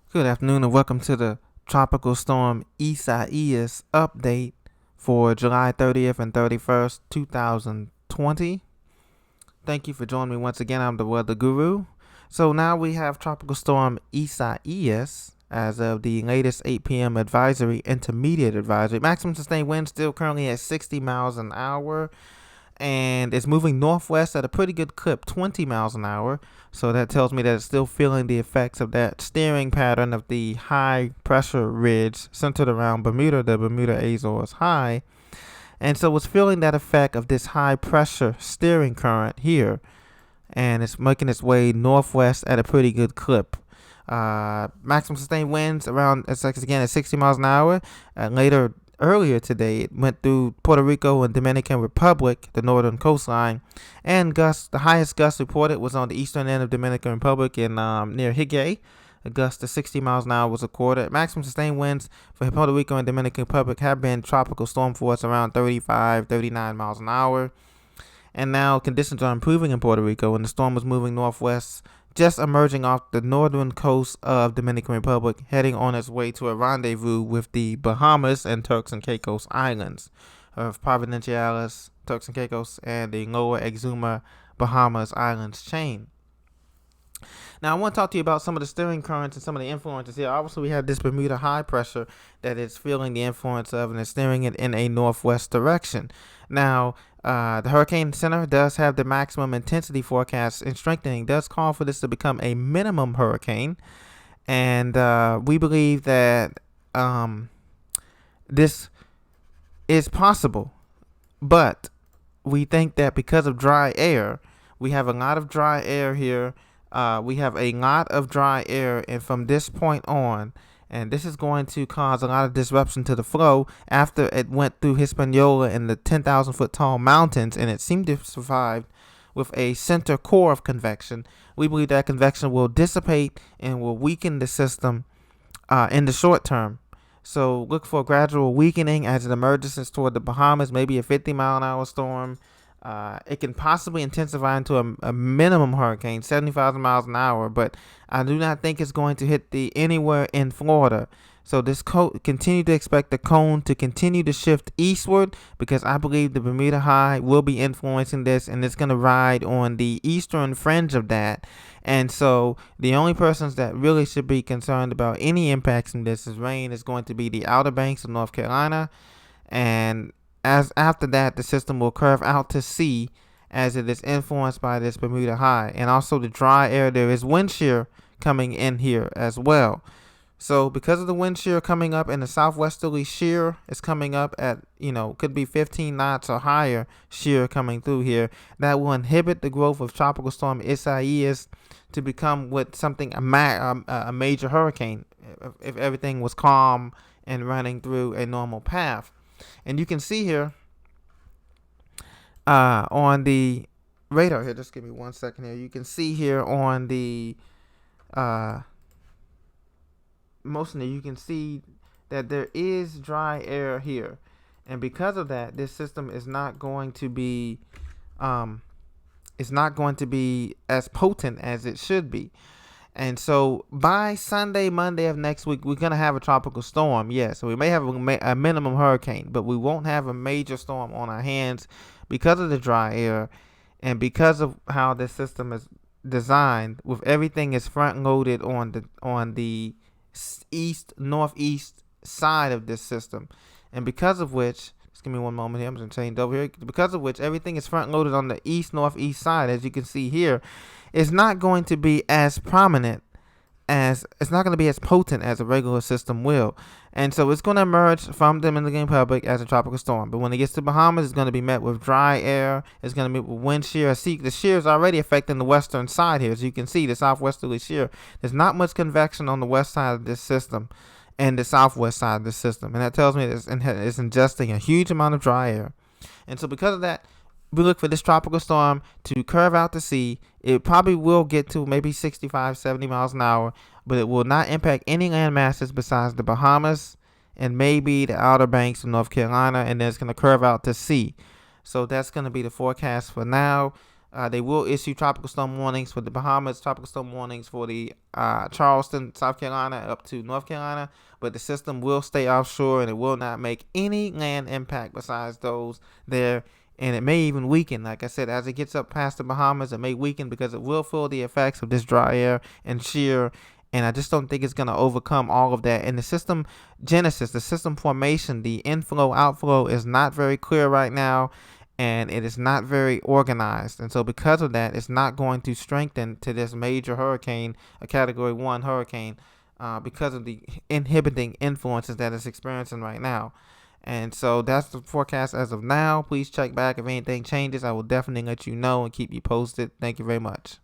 Good afternoon and welcome to the Tropical Storm Isaias update for July 30th and 31st, 2020. Thank you for joining me once again. I'm the Weather Guru. So now we have Tropical Storm Isaias as of the latest 8 p.m. advisory, intermediate advisory. Maximum sustained wind still currently at 60 miles an hour. And it's moving northwest at a pretty good clip, 20 miles an hour. So that tells me that it's still feeling the effects of that steering pattern of the high pressure ridge centered around Bermuda, the Bermuda Azores High. And so it's feeling that effect of this high pressure steering current here. And it's making its way northwest at a pretty good clip. Maximum sustained winds around, again, at 60 miles an hour. Earlier today, it went through Puerto Rico and Dominican Republic, the northern coastline, and the highest gust reported was on the eastern end of Dominican Republic in near Higüey. A gust of 60 miles an hour was recorded. Maximum sustained winds for Puerto Rico and Dominican Republic have been tropical storm force around 35, 39 miles an hour. And now conditions are improving in Puerto Rico, and the storm was moving northwest, just emerging off the northern coast of Dominican Republic, heading on its way to a rendezvous with the Bahamas and Turks and Caicos Islands of Providenciales, Turks and Caicos, and the Lower Exuma Bahamas Islands chain. Now, I want to talk to you about some of the steering currents and some of the influences here. Obviously, we have this Bermuda high pressure that is feeling the influence of and is steering it in a northwest direction. Now, the Hurricane Center does have the maximum intensity forecast, and strengthening does call for this to become a minimum hurricane. And we believe that this is possible. But we think that because of dry air, we have a lot of dry air here. We have a lot of dry air, and from this point on, and this is going to cause a lot of disruption to the flow after it went through Hispaniola and the 10,000 foot tall mountains, and it seemed to survive with a center core of convection. We believe that convection will dissipate and will weaken the system in the short term. So look for a gradual weakening as it emerges toward the Bahamas, maybe a 50-mile-an-hour storm. It can possibly intensify into a minimum hurricane, 75 miles an hour, but I do not think it's going to hit anywhere in Florida. So continue to expect the cone to continue to shift eastward, because I believe the Bermuda High will be influencing this, and it's going to ride on the eastern fringe of that. And so the only persons that really should be concerned about any impacts from this rain is going to be the Outer Banks of North Carolina, and as after that, the system will curve out to sea as it is influenced by this Bermuda High. And also the dry air, there is wind shear coming in here as well. So because of the wind shear coming up, and the southwesterly shear is coming up at, could be 15 knots or higher shear coming through here, that will inhibit the growth of Tropical Storm Isaias to become a major hurricane if everything was calm and running through a normal path. And you can see here on the radar here, just give me 1 second here. You can see here on the you can see that there is dry air here. And because of that, this system is not going to be as potent as it should be. And so by Sunday, Monday of next week, we're going to have a tropical storm. Yes, so we may have a minimum hurricane, but we won't have a major storm on our hands because of the dry air and because of how this system is designed, with everything is front loaded on the northeast side of this system. And because of which, just give me one moment here, I'm going to change over here. Because of which everything is front loaded on the northeast side, as you can see here, is not going to be as prominent it's not going to be as potent as a regular system will. And so it's going to emerge from the Dominican Republic as a tropical storm. But when it gets to Bahamas, it's going to be met with dry air. It's going to be with wind shear. The shear is already affecting the western side here. As you can see, the southwesterly shear. There's not much convection on the west side of this system and the southwest side of this system. And that tells me it's ingesting a huge amount of dry air. And so because of that, we look for this tropical storm to curve out to sea. It probably will get to maybe 65, 70 miles an hour, but it will not impact any land masses besides the Bahamas and maybe the Outer Banks of North Carolina, and then it's going to curve out to sea. So that's going to be the forecast for now. They will issue tropical storm warnings for the Bahamas, tropical storm warnings for the Charleston, South Carolina, up to North Carolina. But the system will stay offshore and it will not make any land impact besides those there. And it may even weaken. Like I said, as it gets up past the Bahamas, it may weaken because it will feel the effects of this dry air and shear. And I just don't think it's going to overcome all of that. And the system genesis, the system formation, the inflow, outflow is not very clear right now. And it is not very organized. And so because of that, it's not going to strengthen to this major hurricane, a Category 1 hurricane, because of the inhibiting influences that it's experiencing right now. And so that's the forecast as of now. Please check back if anything changes. I will definitely let you know and keep you posted. Thank you very much.